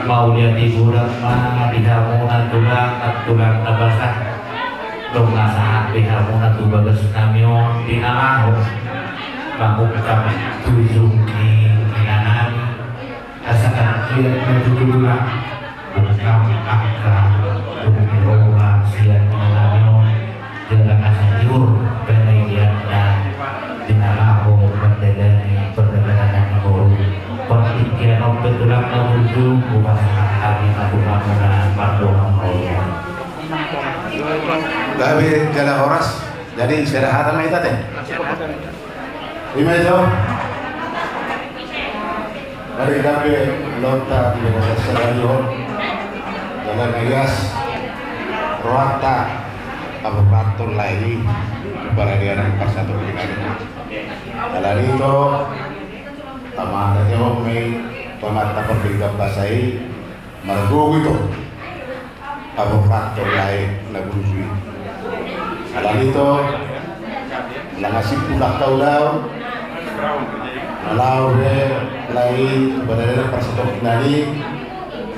mau lihat ibu mah bihamuna tulang nabasah dong nasahat bihamuna tu bagas namion dinalaho bangun kami tujuh ni kinanan asalkan lihat menjudulah bukan akal bumi roha sian namion dengan asajur penelitian dan dinalaho berdelani perdagangan guru pertikian betulang menuju bukan kami melakukan pardon Allah. Gawe jalan horas jadi istirahat sama itu teh. Lima itu. Dari gawe lonta di bawah serayu jalan Elias Roata Kabupaten Laili Baradiana Persatu Kinari. Jalan itu Taman Jauh Mei Pemata Pertiga Pasai Margo itu Kabupaten Lain Nabunjui. Jalan itu langasip pulang kaulau malau lain Baradiana Persatu Kinari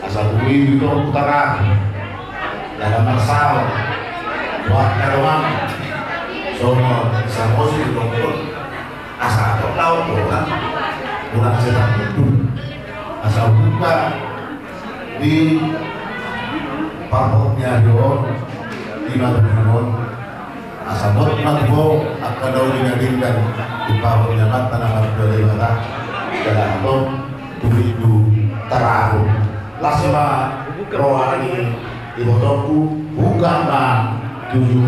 asal bumi itu utara dalam marsal buat karuan semua samosi itu asal kaulau bukan kurang sedang itu asal buka di parpoknya doon di Madinah asal buat matbo akan daun dinadingkan di parpoknya tanah dari mata dalam itu tulidu terahu lasima rohani ibotoku bukan bang tujuh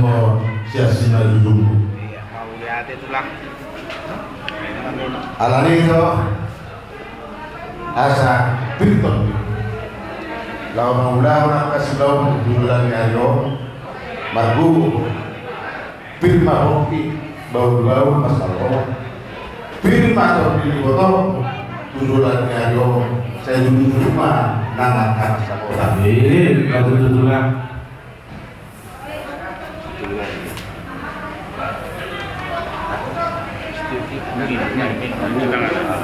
siasina jujungku alani itu asa pinton lau maula kasih lau bulan ayo margu firma hoki bau masalah firma hoki botol bulan ayo saya duduk rumah nangakan sekolah ini kalau tutulan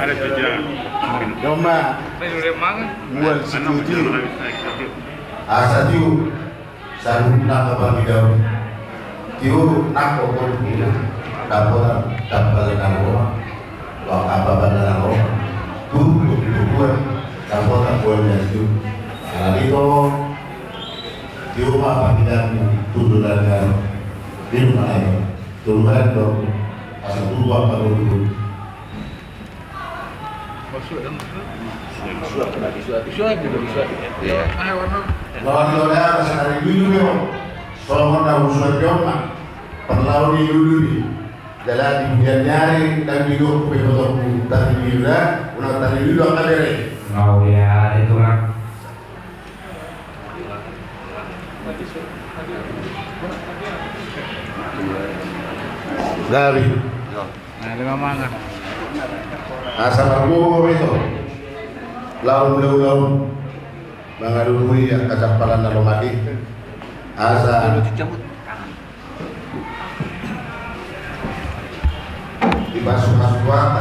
ada saja. Doma, mual setuju. Asa tiu, sarung nak bagi daun. Tiu nak kokor tiu, dapat namo, wak apa benda namo. Tu, dapat buatnya tiu. Kalau itu, tiu apa tidak tudulan kan? Di mana itu? Tudulan dong. Asal tu apa dulu? Lawan lola sekali dulu yo, soalnya nak usul joma, perlawan di dulu ni, jalan di biar nyari dan hidup betul tadi dulu, ulang tadi dulu akan dari. mau lihat itu kan Dari. Nah, dengan mana? Asal aku itu, laun mengadui ya kacapalan dalam mati. Asal dibasuh kuat,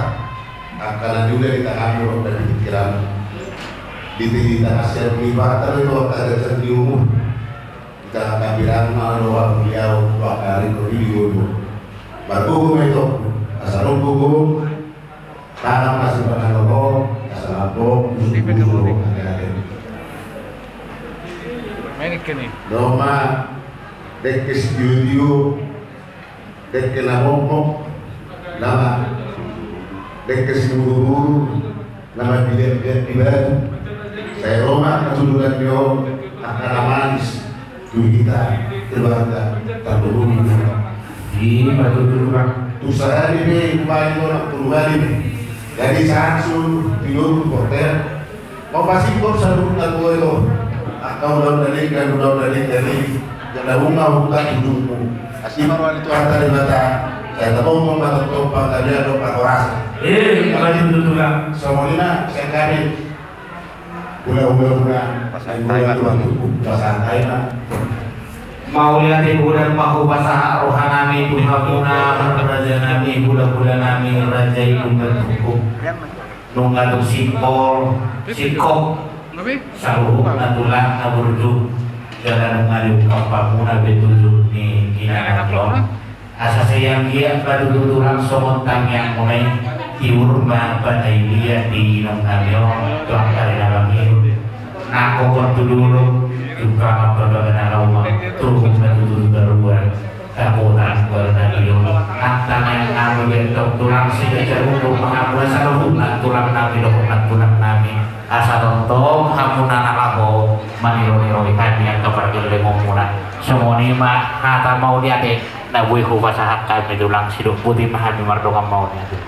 akalan juga kita ambil dari pikiran. Di kita hasil pelibatan itu ada terdium. Kita akan bilang malu beliau dua kali ke video. Berhukum itu asal hukum tanam masih berlaku asal aku dulu Main kini. Doma dekes studio dekes namok nama dekes buru nama bilet saya Roma keturunan yo akan manis kita keluarga terburu ini batu tulang usaha ini paling orang perubahan ini jadi sansu tidur hotel mau pasti kok selalu lagu itu akau dari jadi bunga bukan hidupmu asli marwan itu antara mata saya tahu mau mata topa tadi ada pakoras batu tulang semuanya saya kali gula pasantai mau lihat ibu dan mahu basah rohanami tuhamuna raja nami bulan nami raja ibu dan hukum nunggal sikol sikok Tapi? Saluhuk na tulang na burdu jalan ngaliw kapamuna betujuh ni kinanalong asa sayang dia pada tulang somontang yang mulai diurma pada dia di inong ngaliw tuang kari dalam hidup nako kontu dulu juga apa-apa nalaw turun betujuh beruan kabutan bernaliw antang yang ngalu bentuk tulang si kecerung mengambil saluhuk na tulang nabi dokumen tulang nabi asa rontong hamunan alabo maniro-niro ikan yang kepergil lemomuna semoni mah hata mau diade na bui ku pasahat kami tulang siduk putih mah hami mardokam mau diade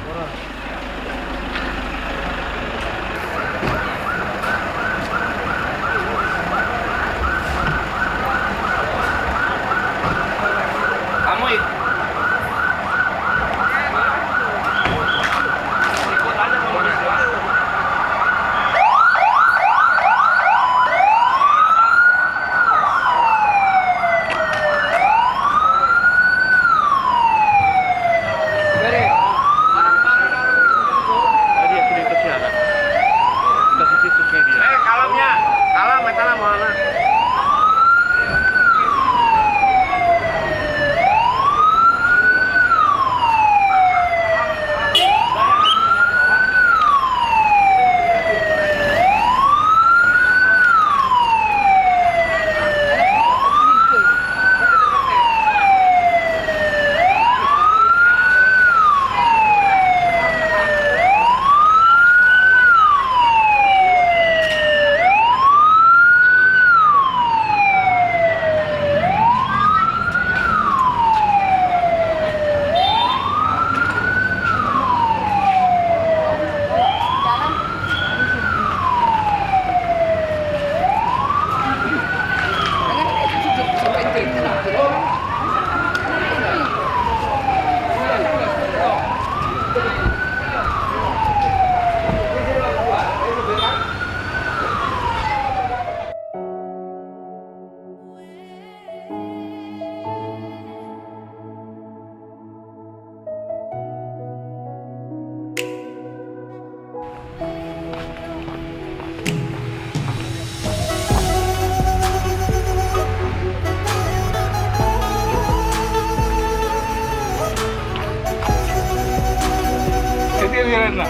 Miranda.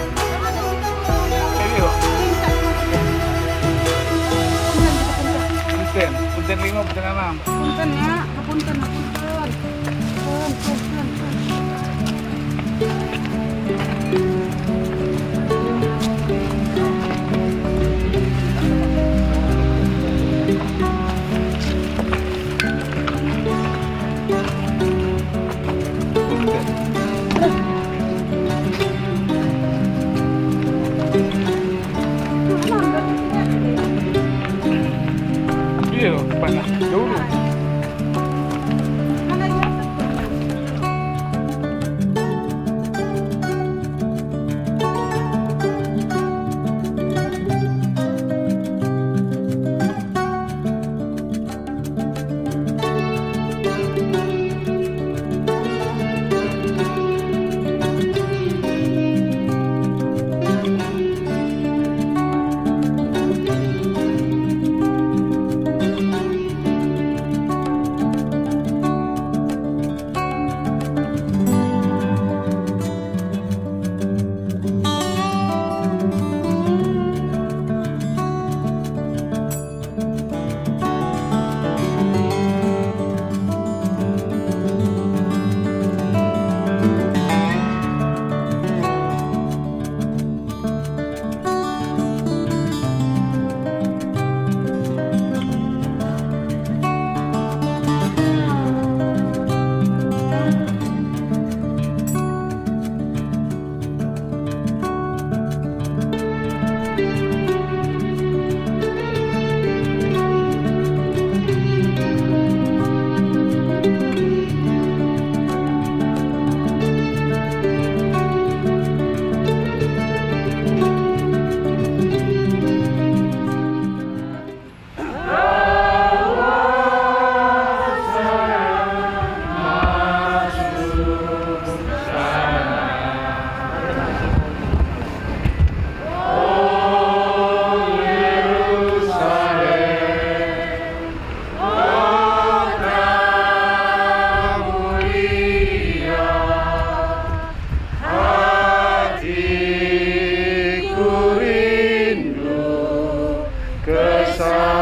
Ini kok. Punten, punten 5, punten 6. Punten ya, punten, punten. Iya, panas dulu. sana.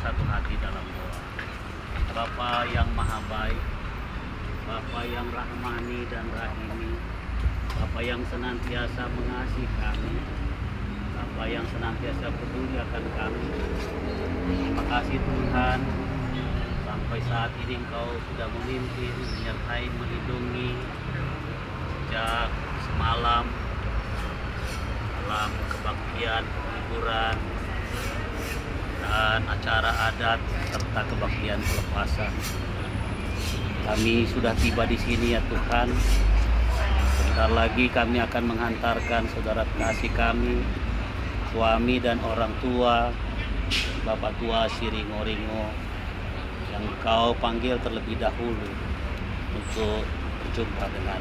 bersatu hati dalam doa. Bapa yang maha baik, Bapa yang rahmani dan rahimi, Bapa yang senantiasa mengasihi kami, Bapa yang senantiasa peduli akan kami. Terima kasih Tuhan, sampai saat ini Engkau sudah memimpin, menyertai, melindungi sejak semalam dalam kebaktian, hiburan, dan acara adat serta kebaktian pelepasan. Kami sudah tiba di sini ya Tuhan. Sebentar lagi kami akan menghantarkan saudara kasih kami, suami dan orang tua, Bapak tua Siringo-Ringo, yang Kau panggil terlebih dahulu untuk berjumpa dengan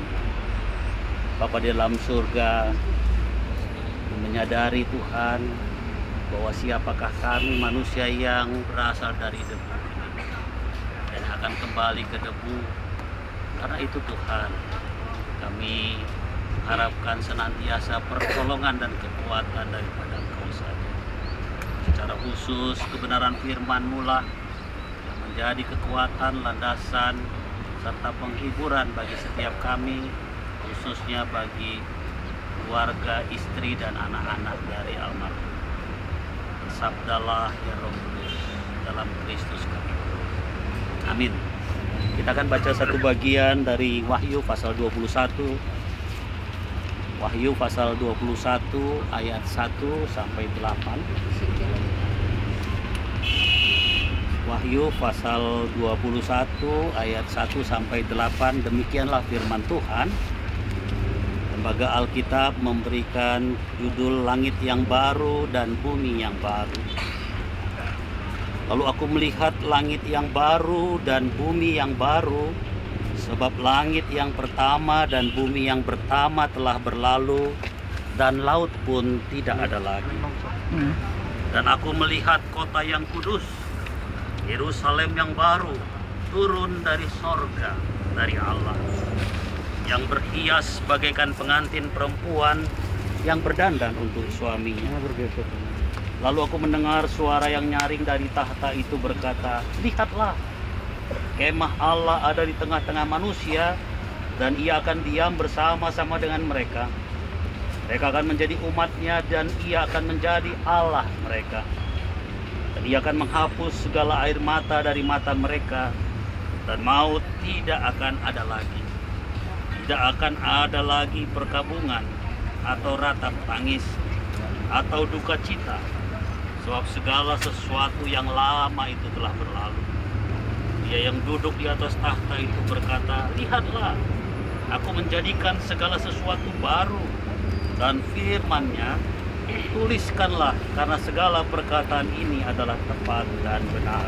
Bapa di dalam surga. Menyadari Tuhan bahwa siapakah kami, manusia yang berasal dari debu dan akan kembali ke debu. Karena itu Tuhan, kami harapkan senantiasa pertolongan dan kekuatan daripada Engkau saja. Secara khusus kebenaran firman-Mu lah yang menjadi kekuatan, landasan, serta penghiburan bagi setiap kami, khususnya bagi keluarga, istri, dan anak-anak dari almarhum. Bersabdalah ya Roh Kudus dalam Kristus kami. Amin. Kita akan baca satu bagian dari Wahyu pasal 21. Wahyu pasal 21 ayat 1 sampai 8. Wahyu pasal 21 ayat 1 sampai 8. Demikianlah firman Tuhan. Lembaga Alkitab memberikan judul Langit yang Baru dan Bumi yang Baru. Lalu aku melihat langit yang baru dan bumi yang baru, sebab langit yang pertama dan bumi yang pertama telah berlalu, dan laut pun tidak ada lagi. Dan aku melihat kota yang kudus, Yerusalem yang baru, turun dari sorga, dari Allah, yang berhias bagaikan pengantin perempuan yang berdandan untuk suaminya. Lalu aku mendengar suara yang nyaring dari tahta itu berkata, "Lihatlah, kemah Allah ada di tengah-tengah manusia, dan ia akan diam bersama-sama dengan mereka. Mereka akan menjadi umatnya, dan ia akan menjadi Allah mereka. Dan ia akan menghapus segala air mata dari mata mereka, dan maut tidak akan ada lagi. Tidak akan ada lagi perkabungan, atau ratap tangis, atau duka cita, sebab segala sesuatu yang lama itu telah berlalu." Dia yang duduk di atas tahta itu berkata, "Lihatlah, aku menjadikan segala sesuatu baru." Dan firman-Nya, "Tuliskanlah, karena segala perkataan ini adalah tepat dan benar."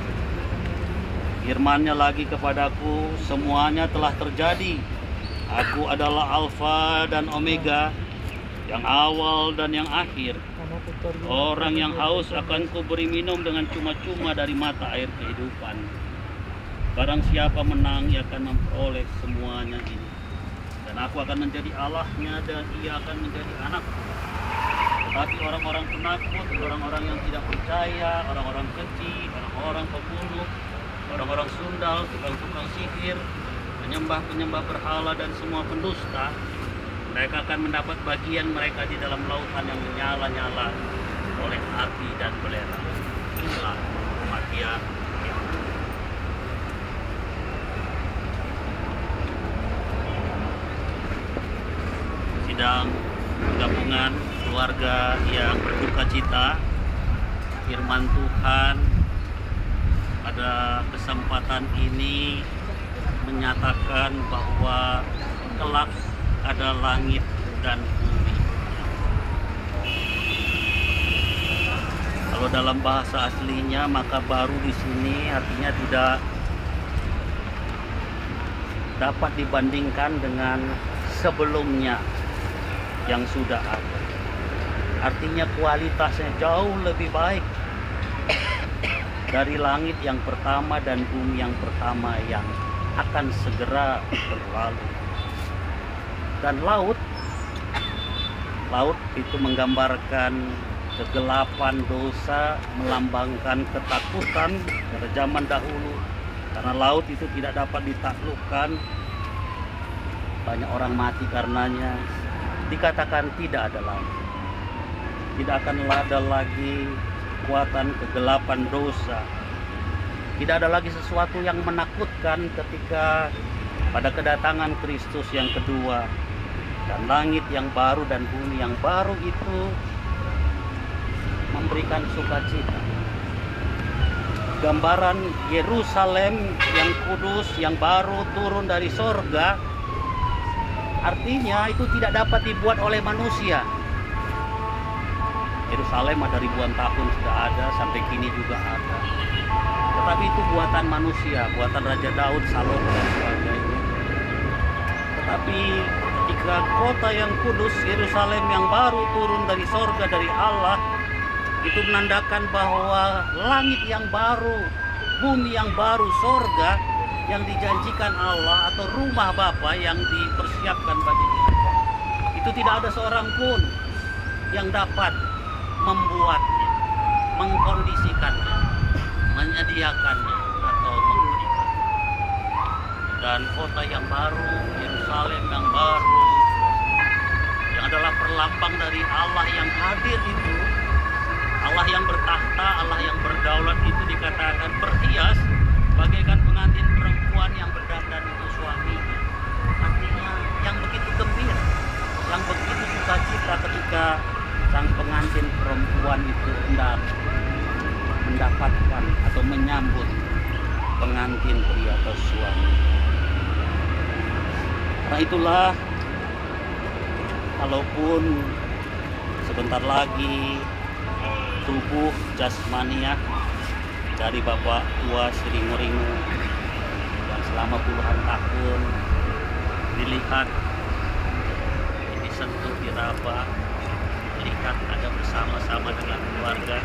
Firman-Nya lagi kepadaku, "Semuanya telah terjadi. Aku adalah Alfa dan Omega, yang awal dan yang akhir. Orang yang haus akan kuberi minum dengan cuma-cuma dari mata air kehidupan. Barang siapa menang, ia akan memperoleh semuanya ini. Dan aku akan menjadi Allahnya, dan ia akan menjadi anakku. Tetapi orang-orang penakut, orang-orang yang tidak percaya, orang-orang keji, orang-orang pembunuh, orang-orang sundal, tukang-tukang sihir, penyembah-penyembah berhala, dan semua pendusta, mereka akan mendapat bagian mereka di dalam lautan yang menyala-nyala oleh api dan belerang. Inilah kematian. Sidang gabungan keluarga yang berduka cita, firman Tuhan pada kesempatan ini menyatakan bahwa kelak ada langit dan bumi. Kalau dalam bahasa aslinya, maka baru di sini artinya tidak dapat dibandingkan dengan sebelumnya yang sudah ada. Artinya kualitasnya jauh lebih baik dari langit yang pertama dan bumi yang pertama yang akan segera berlalu. Dan laut itu menggambarkan kegelapan dosa, melambangkan ketakutan pada zaman dahulu. Karena laut itu tidak dapat ditaklukkan, banyak orang mati karenanya. Dikatakan tidak ada lagi, tidak akan ada lagi kekuatan kegelapan dosa. Tidak ada lagi sesuatu yang menakutkan ketika pada kedatangan Kristus yang kedua. Dan langit yang baru dan bumi yang baru itu memberikan sukacita. Gambaran Yerusalem yang kudus, yang baru turun dari sorga, artinya itu tidak dapat dibuat oleh manusia. Yerusalem ada ribuan tahun sudah ada, sampai kini juga ada. Tetapi itu buatan manusia, buatan Raja Daud, Salomo dan sebagainya. Tetapi ketika kota yang kudus, Yerusalem yang baru turun dari sorga dari Allah, itu menandakan bahwa langit yang baru, bumi yang baru, sorga yang dijanjikan Allah atau rumah Bapa yang dipersiapkan bagi kita, itu tidak ada seorang pun yang dapat membuatnya, mengkondisikannya, menyediakannya atau memberikannya. Dan kota yang baru, Yerusalem yang baru, yang adalah perlambang dari Allah yang hadir itu, Allah yang bertahta, Allah yang berdaulat itu dikatakan berhias bagaikan pengantin perempuan yang berdandan untuk suaminya. Artinya yang begitu gembira, yang begitu sukacita ketika sang pengantin perempuan itu hendak mendapatkan atau menyambut pengantin pria atau suami. Karena itulah, kalaupun sebentar lagi tubuh jasmania dari Bapak tua Sri Muringu yang selama puluhan tahun dilihat, disentuh, diraba, dilihat ada bersama-sama dengan keluarga,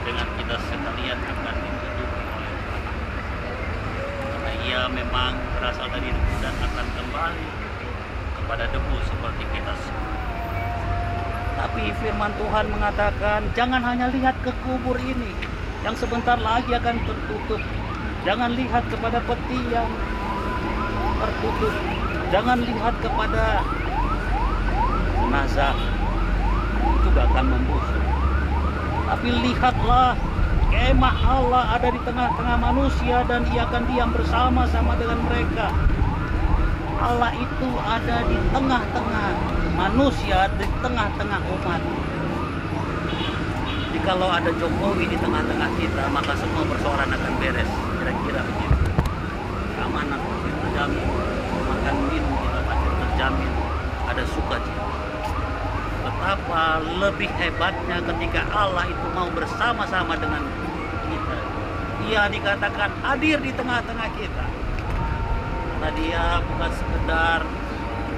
dengan kita sekalian akan ditutupi oleh Tuhan. Karena ia memang berasal dari debu dan akan kembali kepada debu seperti kita semua. Tapi firman Tuhan mengatakan, jangan hanya lihat ke kubur ini yang sebentar lagi akan tertutup. Jangan lihat kepada peti yang tertutup. Jangan lihat kepada jenazah, itu gak akan membusuk. Tapi lihatlah, kemah Allah ada di tengah-tengah manusia dan ia akan diam bersama-sama dengan mereka. Allah itu ada di tengah-tengah manusia, di tengah-tengah umat. Jadi kalau ada Jokowi di tengah-tengah kita, maka semua persoalan akan beres. Kira-kira begitu. Keamanan pasti terjamin, makan minum kita pasti terjamin, ada sukacita. Betapa lebih hebatnya ketika Allah itu mau bersama-sama dengan kita. Ia dikatakan hadir di tengah-tengah kita. Karena dia bukan sekedar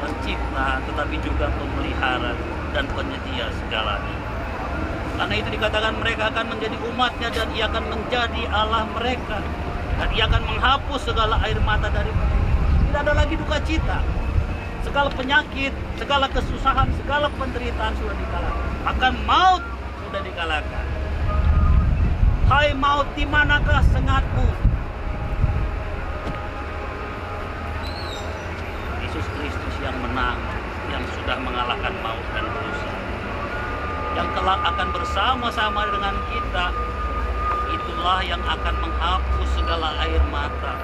pencipta, tetapi juga pemelihara dan penyedia segalanya. Karena itu dikatakan mereka akan menjadi umatnya dan ia akan menjadi Allah mereka. Dan ia akan menghapus segala air mata dari mereka. Tidak ada lagi duka cita. Segala penyakit, segala kesusahan, segala penderitaan sudah dikalahkan. Bahkan maut sudah dikalahkan. Hai maut, di manakah sengatmu? Yesus Kristus yang menang, yang sudah mengalahkan maut dan dosa, yang kelak akan bersama-sama dengan kita, itulah yang akan menghapus segala air mata,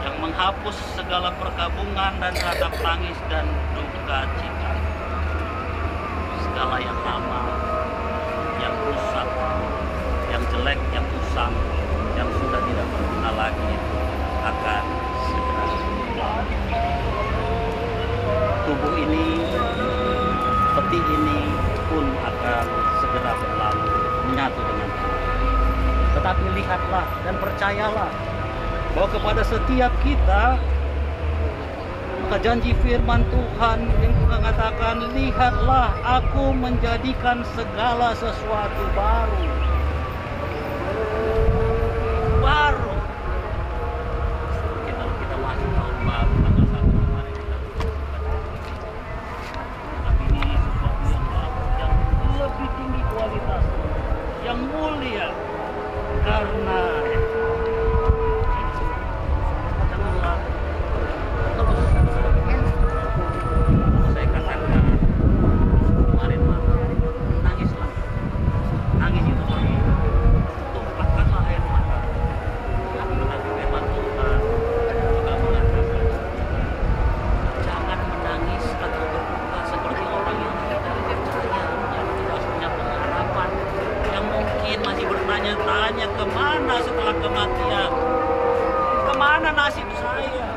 yang menghapus segala perkabungan dan ratap tangis dan duka cita. mati ini pun akan segera berlalu, menyatu dengan Tuhan. Tetapi lihatlah dan percayalah bahwa kepada setiap kita, maka janji firman Tuhan yang mengatakan, lihatlah aku menjadikan segala sesuatu baru. Baru. Kita masuk tahun baru, tanggal 1 kemarin kita tapi ini sesuatu yang lebih tinggi kualitas, yang mulia, karena janganlah terus saya katakan kemarin nangislah, nangis itu perlu, tumpahkanlah air mata. Tetapi firman Tuhan juga mengatakan jangan menangis atau berduka seperti orang yang tidak percaya, yang tidak punya pengharapan, yang mungkin masih bertanya-tanya kemana setelah kematian, kemana nasib saya,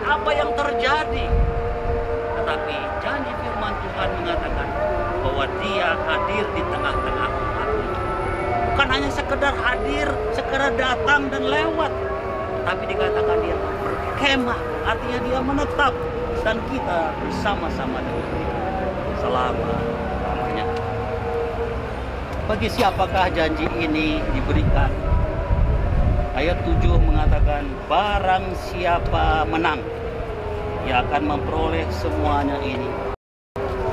apa yang terjadi. Tetapi janji firman Tuhan mengatakan bahwa Dia hadir di tengah-tengah umatnya. Bukan hanya sekedar hadir, sekedar datang dan lewat, tapi dikatakan Dia berkemah, artinya Dia menetap, dan kita bersama-sama dengan Dia selama-lamanya. Bagi siapakah janji ini diberikan? Ayat 7 mengatakan, barang siapa menang, ia akan memperoleh semuanya ini,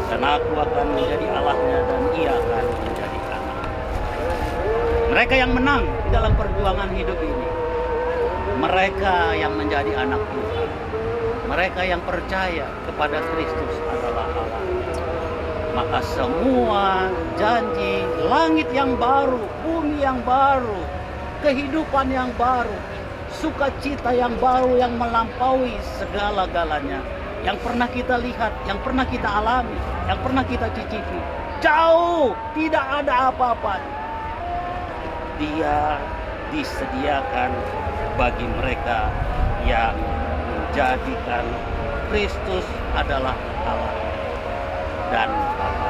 dan aku akan menjadi Allahnya dan ia akan menjadi anak. Mereka yang menang di dalam perjuangan hidup ini, mereka yang menjadi anak Tuhan, mereka yang percaya kepada Kristus adalah Allah. Maka semua janji langit yang baru, bumi yang baru, kehidupan yang baru, sukacita yang baru yang melampaui segala-galanya yang pernah kita lihat, yang pernah kita alami, yang pernah kita cicipi, jauh tidak ada apa-apa. Dia disediakan bagi mereka yang menjadikan Kristus adalah Allah dan Bapa.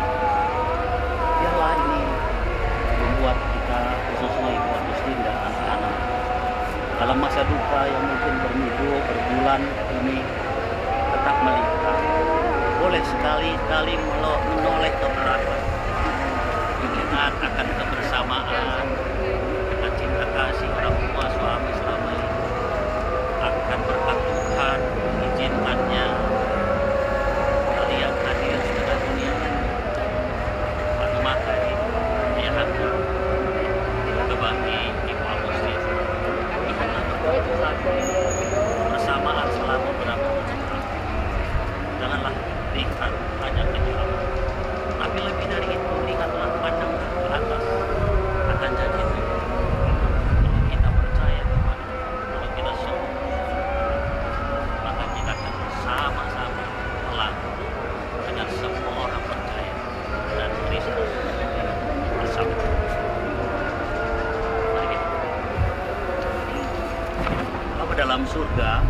Biarlah ini membuat kita, khususnya ibu muslim dan anak-anak, dalam masa duka yang mungkin berbulan ini, tetap melihat, boleh sekali-kali menoleh ke belakang, mengingat akan kebersamaan, akan cinta kasih orang tua suami selama ini, akan berkat Tuhan, mengizinkannya kalian hadir dengan dunia ini. Pada mata ini, dia akan berbagi ibu muslim. Bersamaan selama berapa bulan. Janganlah lihat hanya ke jauh, tapi lebih dari itu lihatlah, pandang ke atas akan janji Tuhan. Kalau kita percaya kepada Tuhan, kalau kita sungguh, maka kita akan bersama-sama melakukan dengan semua orang percaya dan Kristus bersama. Dalam surga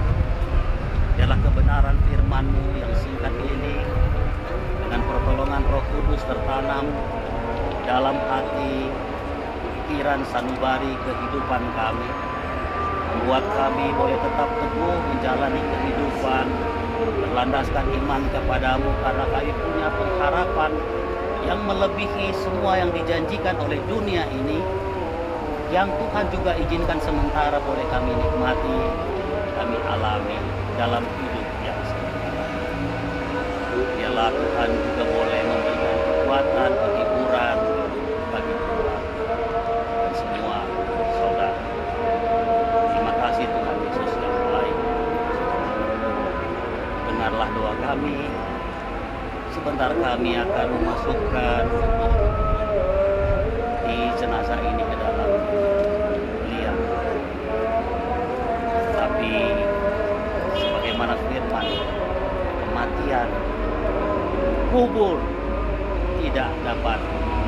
ialah kebenaran firman-Mu yang singkat ini, dengan pertolongan Roh Kudus tertanam dalam hati, pikiran, sanubari kehidupan kami, membuat kami boleh tetap teguh menjalani kehidupan, berlandaskan iman kepadamu, karena kami punya pengharapan yang melebihi semua yang dijanjikan oleh dunia ini, yang Tuhan juga izinkan sementara boleh kami nikmati, kami alami dalam hidup yang sementara. Biarlah Tuhan juga boleh memberikan kekuatan, penghiburan bagi Tuhan dan semua saudara. Terima kasih Tuhan Yesus yang baik. Dengarlah doa kami. Sebentar kami akan memasukkan di jenazah ini ke dalam liang. Tapi sebagaimana firman, kematian, kubur tidak dapat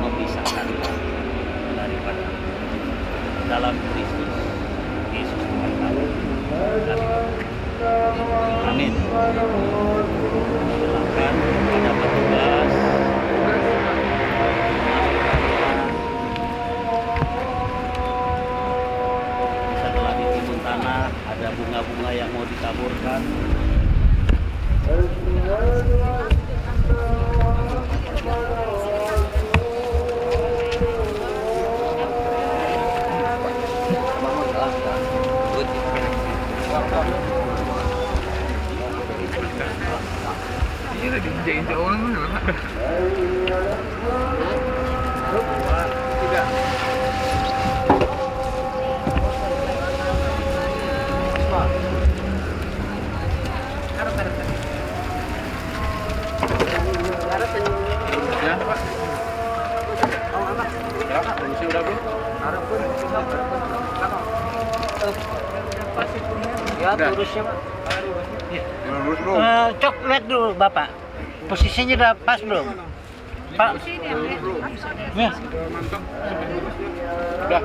memisahkan kami daripada dalam Kristus Yesus Tuhan kami. Amin. Silakan pada petugas Pak, lurusnya Pak. Lurus bro. Cok, lihat dulu Bapak. Posisinya udah pas belum? Pak. Ya. Udah.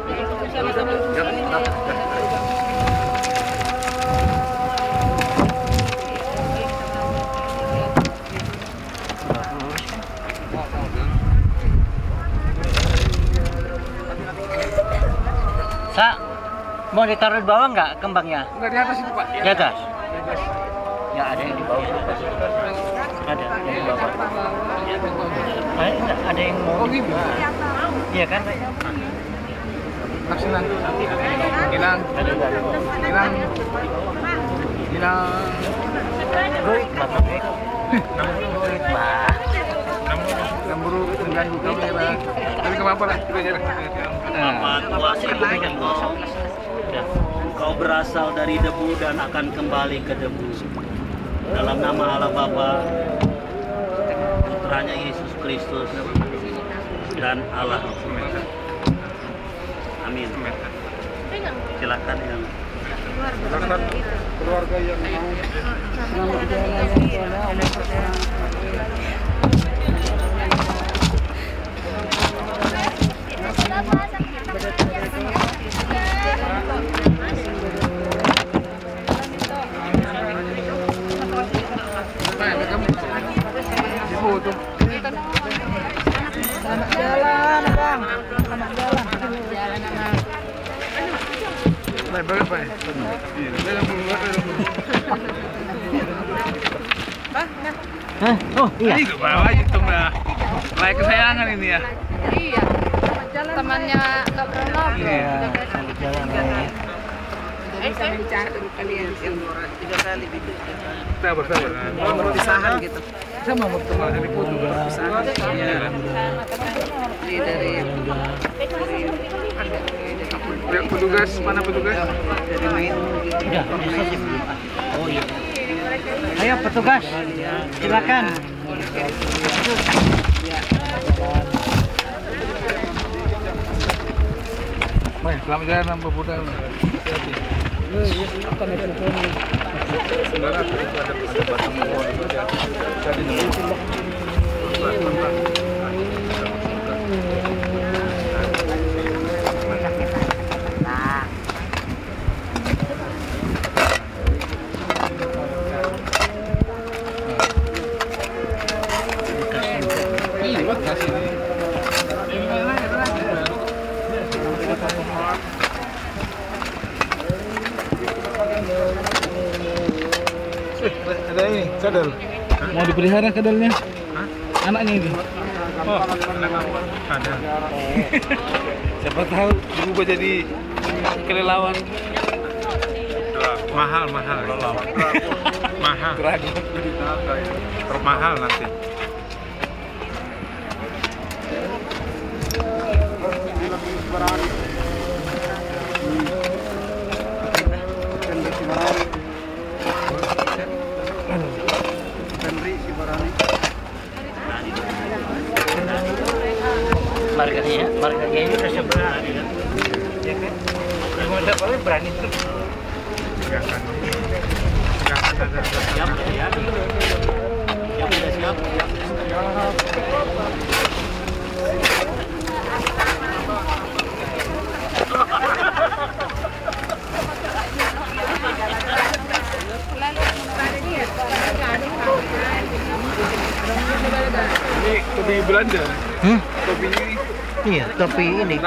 Sa, mau ditaruh di bawah nggak kembangnya? Enggak di atas itu Pak. Di atas? Ya ada yang di bawah. Ada yang di bawah. Ada yang mau. Oh gitu. Iya kan? Laksinan. Hilang. Goit, Bapak. Goit, Pak. Yang buruk mengganggu kamera. Tapi nggak apa-apa lah, kita jalan. Bapak tua Kau berasal dari debu dan akan kembali ke debu. Dalam nama Allah Bapa, Putranya Yesus Kristus, dan Allah. Amin. Silakan yang Keluarga yang mau Jalan, Bang. Selamat jalan. berapa ya? Hah? Oh iya. Itu bawa itu mbak. Layak kesayangan ini ya. Iya. Temannya nggak pernah ngobrol. Iya. Selamat jalan ya. Bisa mencari kalian yang 3 kali gitu. Sabar. Perpisahan gitu. Sama mau ketemu dari foto Perpisahan. Iya. Dari petugas mana petugas? dari main. Udah, selesai belum? Oh iya. Ayo petugas, silakan. Baik, selamat jalan Pak Buddha. Saudara, ada batang pohon ada ini, kadal. Mau dipelihara kadalnya? Anaknya ini. Oh, kadal. Siapa tahu berubah jadi kelelawar. Mahal. Termahal nanti. Marganya ini udah sebelah ya kan? Yang udah paling berani tuh. siap ya. Yang sudah siap. Ini topi Belanda. Topi ini. Iya, topi ini.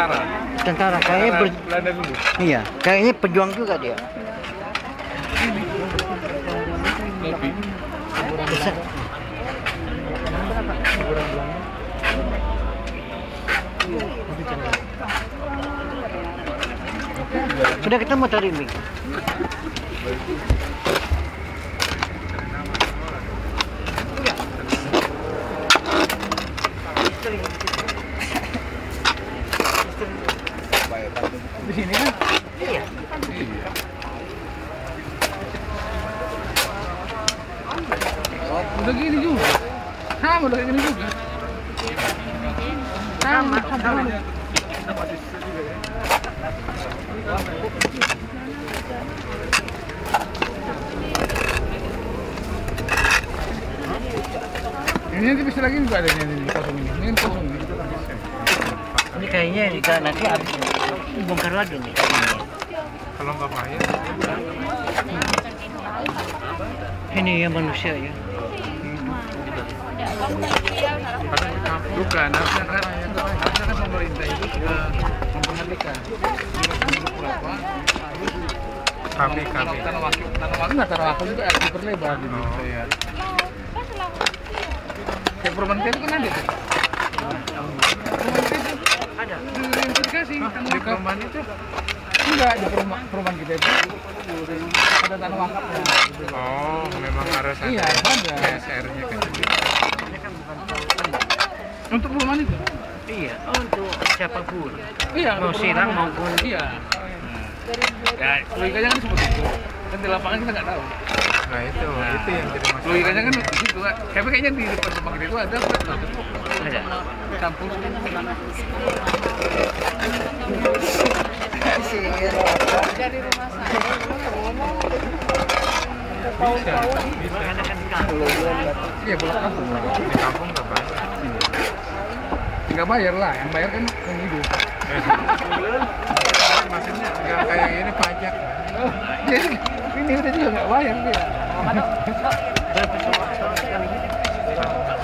Tentara kayaknya Belanda dulu. iya, kayaknya pejuang juga dia. Topi. Bisa. Sudah ketemu tadi Mik. Di sini kan? Iya. Udah gini juga. Sama udah gini juga. Sama. Sama. Ini kosong nih. Ini kayaknya nanti habis bongkar lagi nih. Kalau nggak bayar, Ini ya manusia ya. bukan. Harusnya kan pemerintah itu memperhatikan. Kami. Tanah wakil juga harus diperlebar gitu. Ya. Kayak perumahan itu kan ada tuh. Ada. Dikasih di perumahan itu. Enggak, di perumahan kita itu ada tanah wakafnya. Oh, memang harus ada. Iya, ada. SR-nya kan. Untuk perumahan itu? Iya, untuk siapapun. Iya, mau silang maupun iya. Ya, logikanya kan seperti itu. Kan di lapangan kita nggak tahu. Nah itu yang jadi masalah. Logikanya kan di situ. Tapi kayaknya di depan rumah kita itu ada. ada. Campur. Dari rumah saya Bisa. Iya, pulang kampung lah. Di kampung nggak bayar. Nggak bayar lah, yang bayar kan yang hidup. Maksudnya nggak kayak ini pajak. Jadi ini udah juga nggak bayar dia.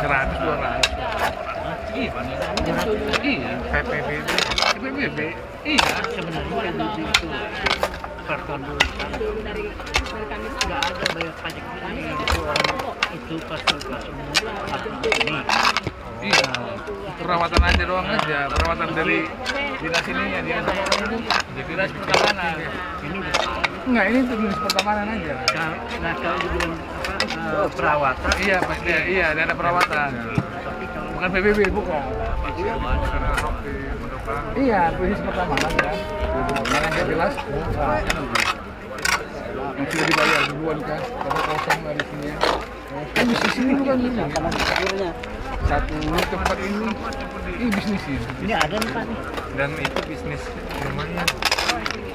100-200. Iya. PPB. Iya. Sebenarnya PBB itu per tahun dulu nggak ada bayar pajak itu pas ini. Iya. Perawatan aja doang aja. Perawatan dari dinas ini ya dinas apa itu? Dinas pertamanan. Ini Enggak, ini untuk dinas pertamanan aja. nah kalau dibilang perawatan. Iya pasti. Iya, ada perawatan. Bukan PBB, bukan. Iya, dinas pertamanan kan. Yang jelas. Yang sudah dibayar duluan kan. Kalau kosong nggak di sini ya. Kan di sini bukan ini. Satu tempat ini bisnis ini. Ini ada nih Pak nih. Dan itu bisnis lumayan.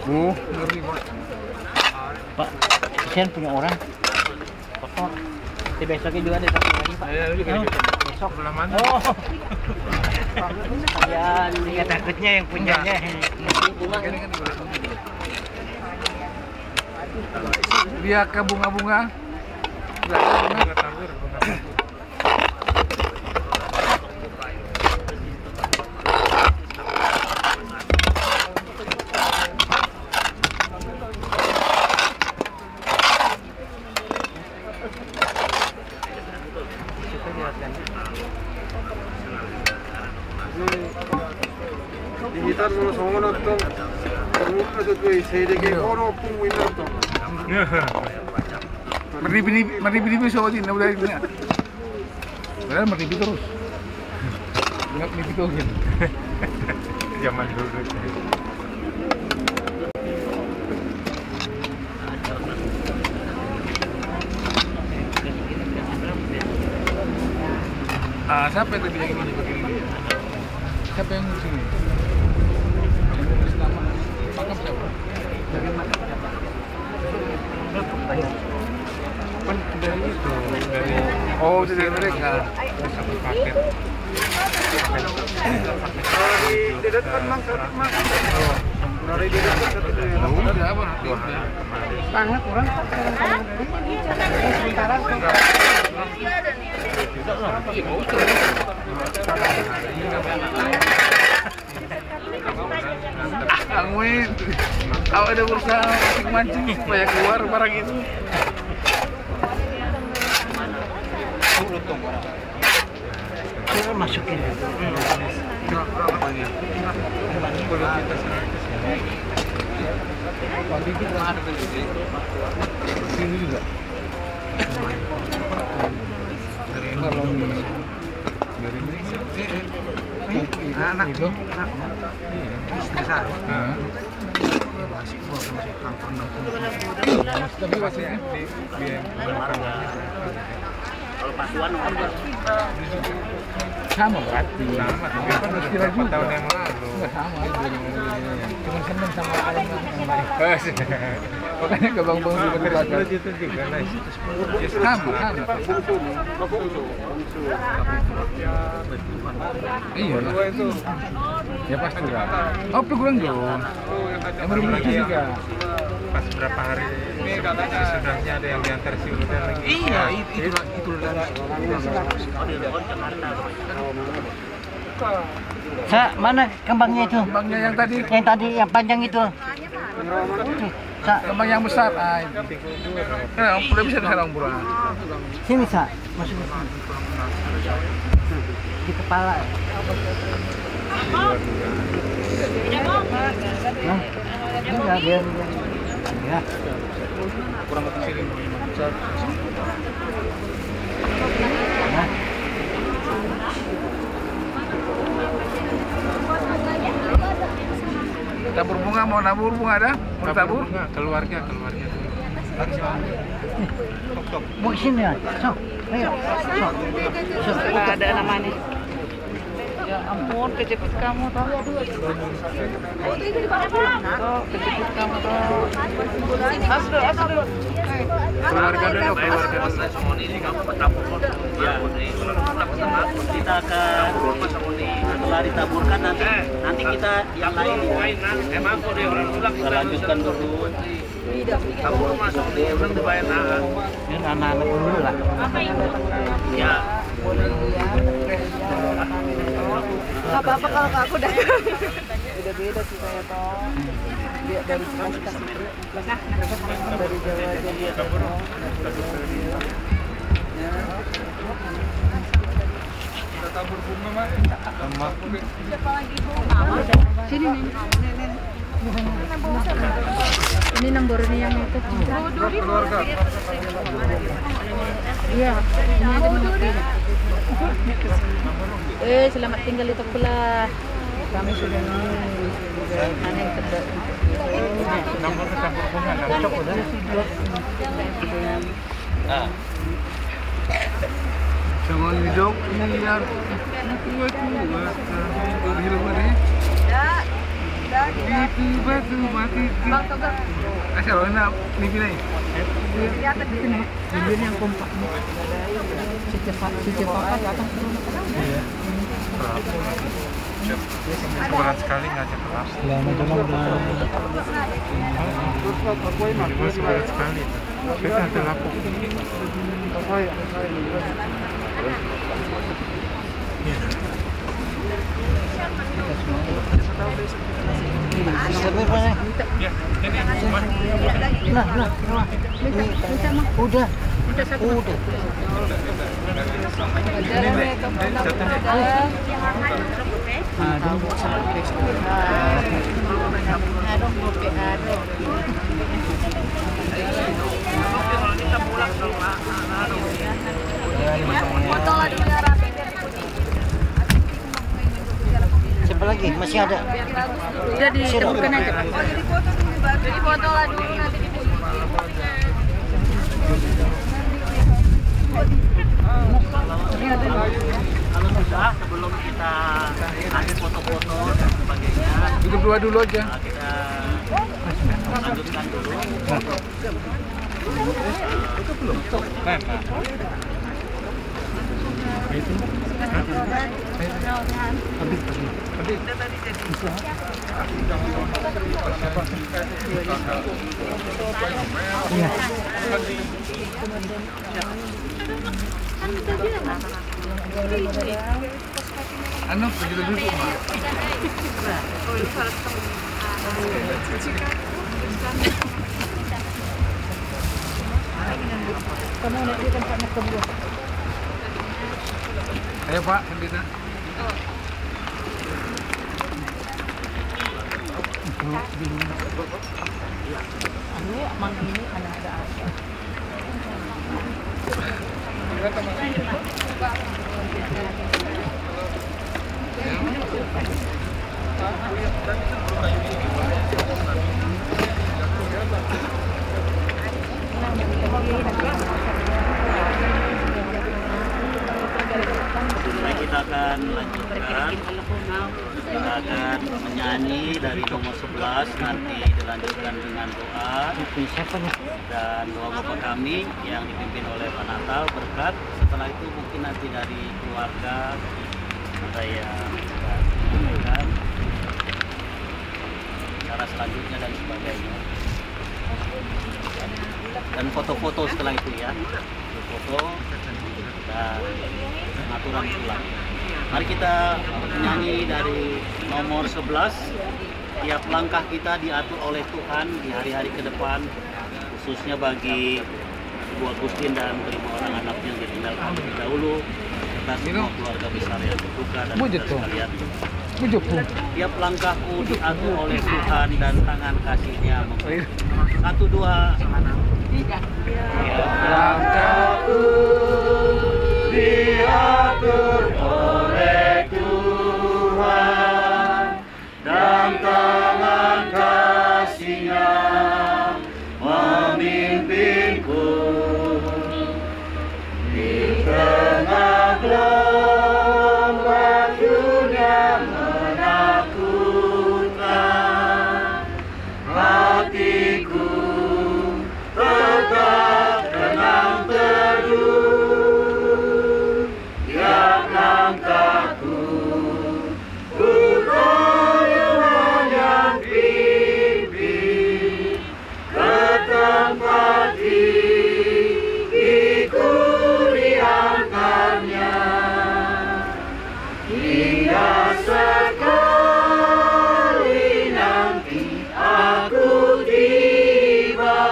Ngeri Pak. Pak, kesian punya orang kotor. Di besoknya juga ada satu lagi Pak. Iya, juga Oh, gitu. besok. Belah mana? Oh. Kalian ya takutnya yang punyanya. Dia ke bunga-bunga. Bunga tabur, bunga. 디지털 성원했던 국가적의 세력의 어로풍 있었던 Meribi-ribi soal ini udah ini. Padahal meribi terus. Enggak meribi tuh gitu. Zaman dulu. Siapa yang tadi yang ini begini? Siapa yang ngurus ini? Yang ngurus nama makam siapa? Dari makam siapa? Kan dari itu, dari dari mereka. Satu paket. di dekat mang dari di dekat itu Udah apa? sangat kurang sementara Kamu itu, kalau ada berusaha mancing supaya keluar barang itu. Kita masukin. Sini juga. Anak itu. Tapi maksudnya di Kalau pasuan sama berarti. Sama, tapi kan udah beberapa tahun yang lalu. Enggak sama. Cuma seneng sama alam yang baik. Makanya ke bang juga terbakar. Itu juga lah. Sama. Iya lah. Itu. Ya pasti lah. Oh pegulang dong. Yang baru beli juga. Pas berapa hari ini katanya sudahnya ada yang diantar si Udan lagi. Iya, itu Sa, mana kembangnya itu? kembangnya yang tadi, Yang tadi yang panjang itu. Sa, kembang yang besar. Udah bisa sekarang bulan. sini Sa. Masuk ke sini. Di kepala. Nah, enggak biar. Ya. Kurang ke sini. Nah. Tabur bunga, mau nabur bunga ada? Mau tabur? Keluarga. Mau sini ya. So. Ayo. So. Nggak ada namanya. Ya ampun, kejepit kamu toh. Toh, kejepit kamu toh. Asli. Keluarga dulu. Kita akan setelah ditaburkan nanti kita yang lain kita lanjutkan dulu. Tabur masuk di orang dibayar nah. Ini anak-anak dulu lah. Ya. Apa-apa kalau aku udah beda sih saya toh. Dia dari kasih dari Jawa jadi Tabur bunga mah. sini nih. Ini nomornya yang itu. Keluarga. Iya, ini ada nomornya. Selamat tinggal itu pula. Kami sudah aneh terdekat. Nomor tabur bunga cocok udah. Jangan hidung, liar. Hilang mana? Itu batu mati. Asal mana ni pilih? Bibir yang kompak. Secepat datang ke rumah. Iya. Berat sekali ngajak kelas. Lama udah. Berat sekali. Kita ada lapuk. Sampai mana? Ya, ini Nah. Udah. Siapa lagi? Masih ada? Udah ditemukan aja. Jadi foto lah dulu nanti Kalau sudah sebelum kita ambil foto-foto dan sebagainya, Duduk dua dulu aja. kita lanjutkan dulu. Anu, begitu duduk. Ayo Pak, Pembina. Kita akan dipersilakan. Kita akan menyanyi dari nomor 11, nanti dilanjutkan dengan doa dan doa Bapak kami yang dipimpin oleh Pak Natal berkat. Setelah itu mungkin nanti dari keluarga ada yang menyampaikan cara selanjutnya dan sebagainya. Dan foto-foto setelah itu ya, foto dan pengaturan pulang. Mari kita menyanyi dari nomor 11. Tiap langkah kita diatur oleh Tuhan di hari-hari ke depan, khususnya bagi Ibu Agustin dan kelima orang anaknya yang ditinggalkan lebih dahulu, serta semua keluarga besar yang berduka dan saudara sekalian. Tiap langkahku diatur oleh Tuhan dan tangan kasih-Nya memberi. 1, 2, 3. Tiap langkahku diatur oleh Tuhan dan tangan kasih-Nya memimpinku di tengah gelombang dunia menakutkan. Hatiku tetap tenang teduh. Tiap langkahku ku Tuhan yang pimpin ke tempat gigiku diantarnya. Hingga sekali nanti aku tiba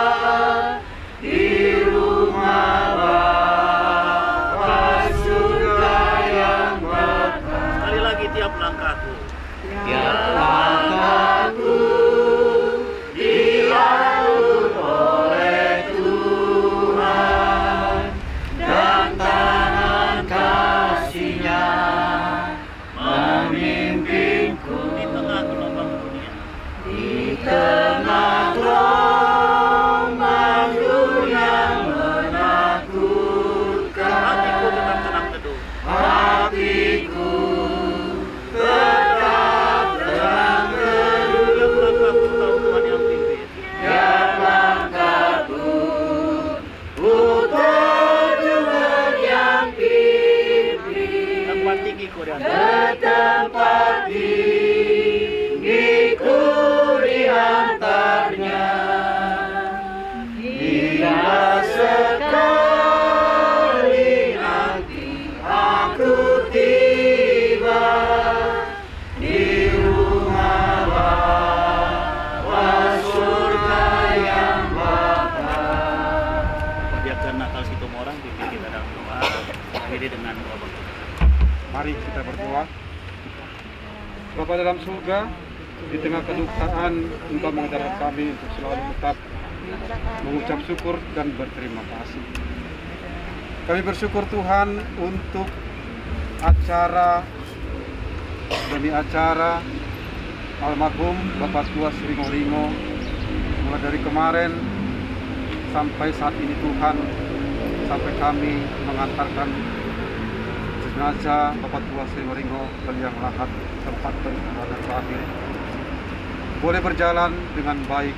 di rumah Bapa surga yang Bapa. Sekali lagi tiap langkahku. Tiap langkahku diatur oleh Tuhan dan tangan kasih-Nya memimpinku di tengah gelombang dunia. Di tengah gelombang dunia menakutkan. Hatiku tetap tenang teduh. Hatiku tetap tenang teduh. Tiap langkahku tahu Tuhan yang pimpin. Tiap langkahku ku tahu Tuhan yang pimpin. Tempat tinggiku di antaranya. Tempat tinggiku di antaranya. Hingga sekali nanti aku tiba di rumah Bapa surga yang Bapa. Biarkan Natal Situmorang pimpin kita dalam doa. Akhiri dengan doa berdoa. Mari kita berdoa. Bapa dalam surga, di tengah kedukaan Engkau mengajarkan kami untuk selalu tetap mengucap syukur dan berterima kasih. Kami bersyukur Tuhan untuk acara demi acara almarhum Bapak Tua Sringo Ringo, mulai dari kemarin sampai saat ini Tuhan, sampai kami mengantarkan jenazah Bapak Tua Sringo Ringo ke liang lahat tempat penyimpanan terakhir boleh berjalan dengan baik.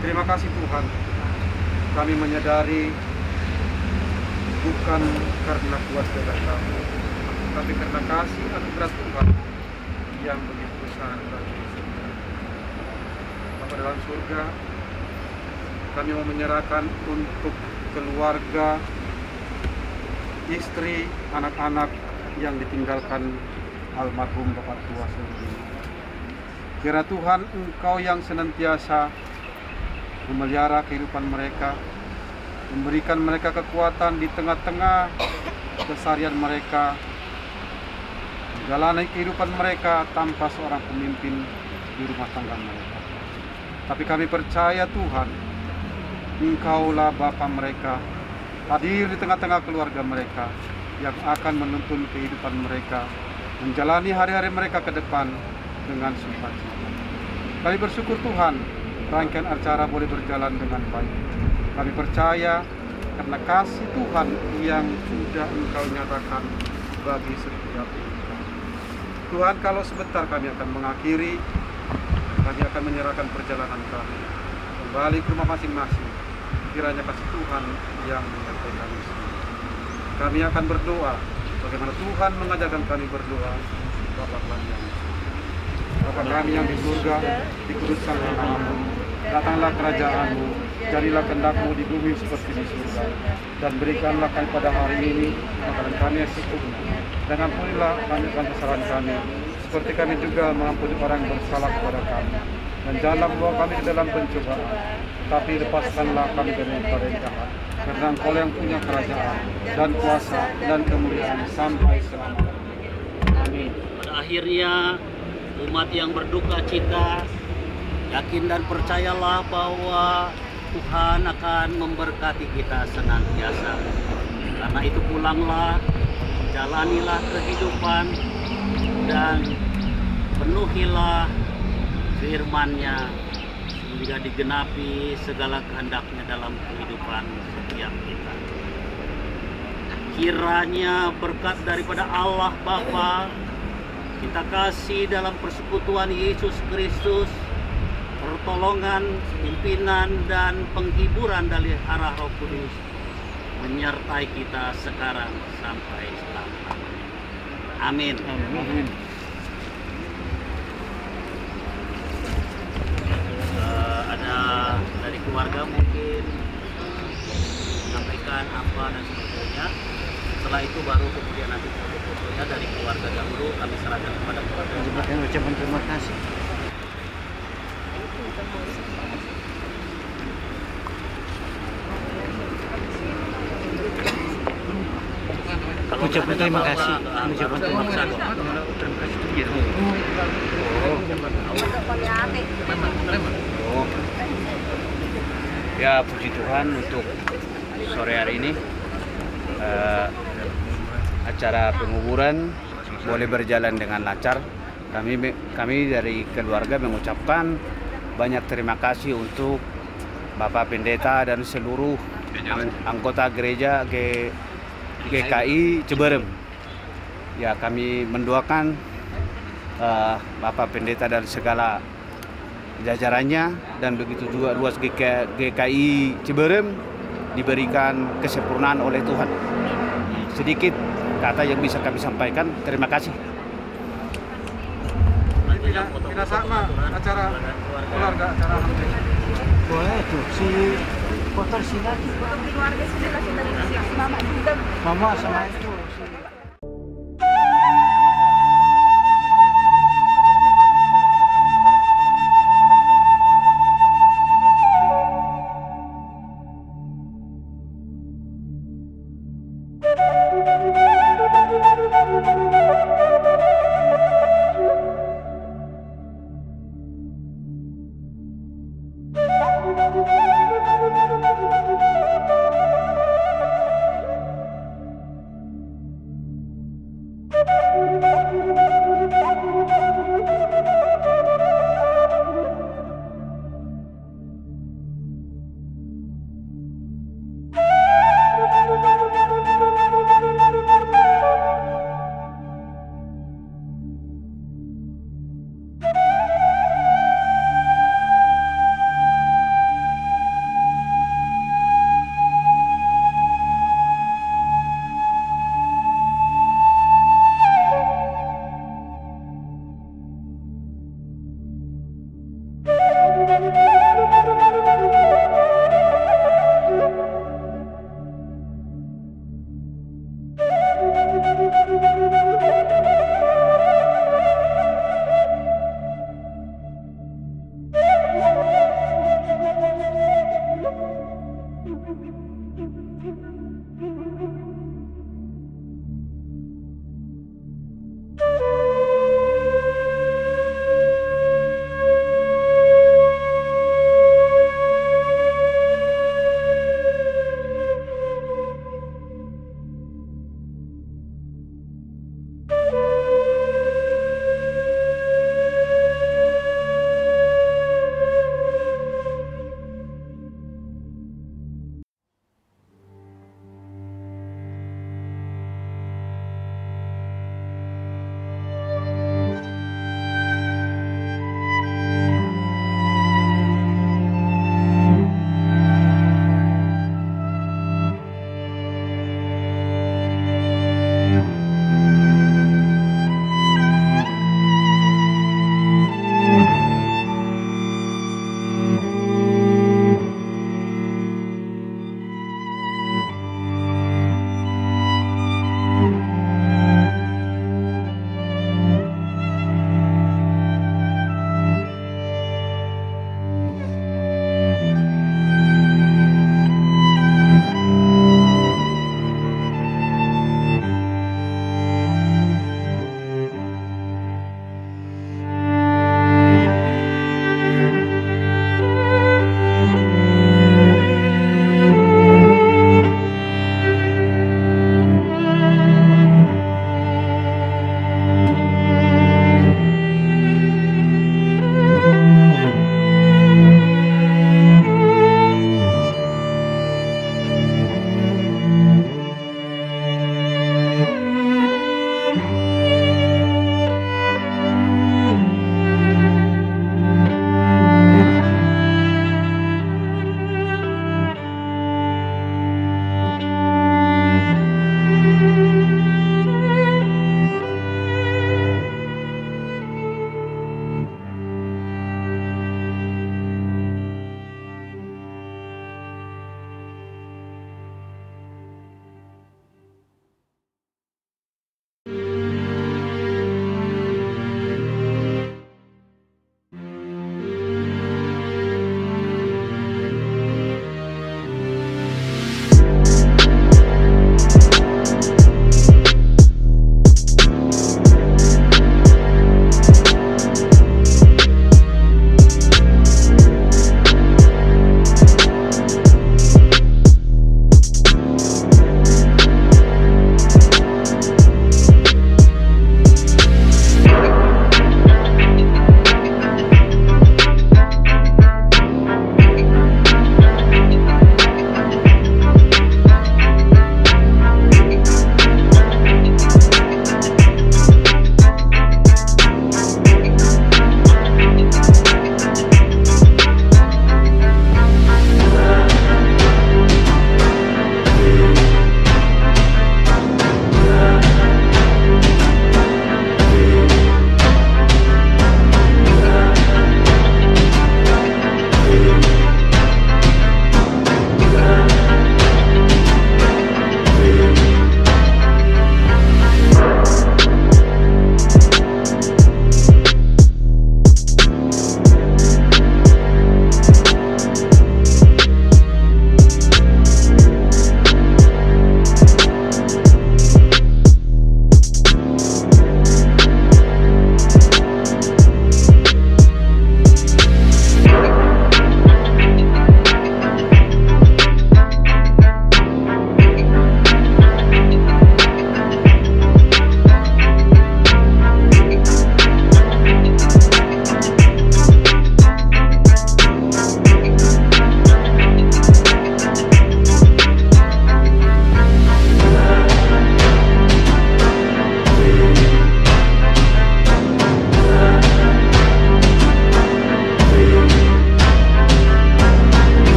Terima kasih Tuhan, kami menyadari bukan karena kuasa dan kami, tapi karena kasih anugerah Tuhan yang begitu besar bagi kita. Bapa dalam surga, kami mau menyerahkan untuk keluarga, istri, anak-anak yang ditinggalkan almarhum Bapak Tua Sringo Ringo. Kira Tuhan Engkau yang senantiasa memelihara kehidupan mereka, memberikan mereka kekuatan di tengah-tengah keseharian mereka, menjalani kehidupan mereka tanpa seorang pemimpin di rumah tangga mereka. Tapi kami percaya Tuhan, Engkaulah Bapa mereka, hadir di tengah-tengah keluarga mereka yang akan menuntun kehidupan mereka, menjalani hari-hari mereka ke depan dengan sukacita. Kami bersyukur Tuhan, rangkaian acara boleh berjalan dengan baik. Kami percaya karena kasih Tuhan yang sudah Engkau nyatakan bagi setiap kita. Tuhan, kalau sebentar kami akan mengakhiri, kami akan menyerahkan perjalanan kami kembali ke rumah masing-masing. Kiranya kasih Tuhan yang menyertai kami semua. Kami akan berdoa bagaimana Tuhan mengajarkan kami berdoa. Bapa kami yang Bapa kami yang di surga, dikuduskanlah namamu, datanglah kerajaan-Mu, jadilah kehendak-Mu di bumi seperti di surga. Dan berikanlah kami pada hari ini makanan kami yang secukupnya. Dan ampunilah kami akan kesalahan kami, seperti kami juga mengampuni orang yang bersalah kepada kami. Dan janganlah membawa kami ke dalam pencobaan, tapi lepaskanlah kami dari yang jahat. Karena Engkau yang punya kerajaan, dan kuasa, dan kemuliaan sampai selamanya. Amin. Pada akhirnya, umat yang berduka cita, yakin dan percayalah bahwa Tuhan akan memberkati kita senantiasa. Karena itu pulanglah, jalanilah kehidupan, dan penuhilah firman-Nya sehingga digenapi segala kehendak-Nya dalam kehidupan setiap kita. Kiranya berkat daripada Allah Bapa, kita kasih dalam persekutuan Yesus Kristus, pertolongan, pimpinan, dan penghiburan dari arah Roh Kudus menyertai kita sekarang sampai selama-lamanya. Amin. Amin. Ada dari keluarga mungkin sampaikan apa dan sebagainya. Setelah itu baru kemudian nanti foto-fotonya dari keluarga dahulu kami serahkan kepada keluarga. Ucapan terima kasih. Ucapan terima kasih. Ucapan terima kasih. Oh. Ya, puji Tuhan untuk sore hari ini acara penguburan boleh berjalan dengan lancar. Kami dari keluarga mengucapkan banyak terima kasih untuk Bapak Pendeta dan seluruh anggota gereja GKI Ciberem. Ya, kami mendoakan Bapak Pendeta dan segala jajarannya, dan begitu juga luas GKI Ciberem diberikan kesempurnaan oleh Tuhan. Sedikit kata yang bisa kami sampaikan. Terima kasih. Tidak sama acara keluarga, acara alhamdulillah. Boleh tuh si foto sini lagi. Keluarga sini kasih dari mama juga. Mama sama itu.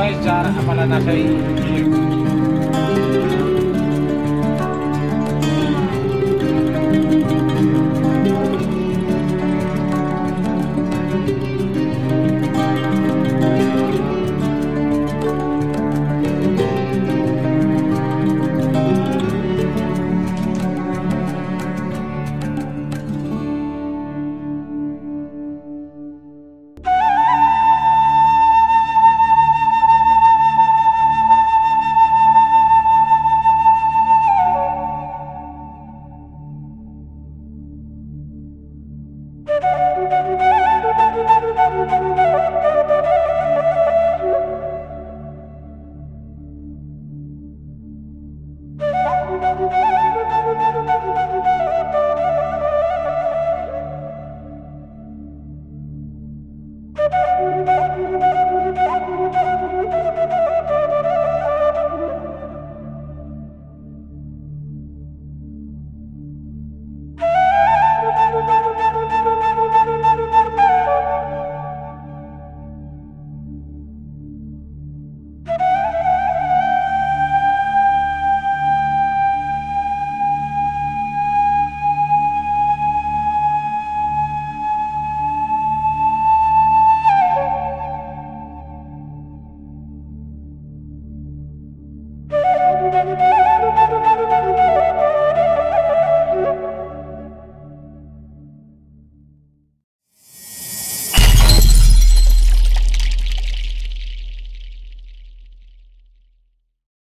Mulai cara apa nasi? Thank you.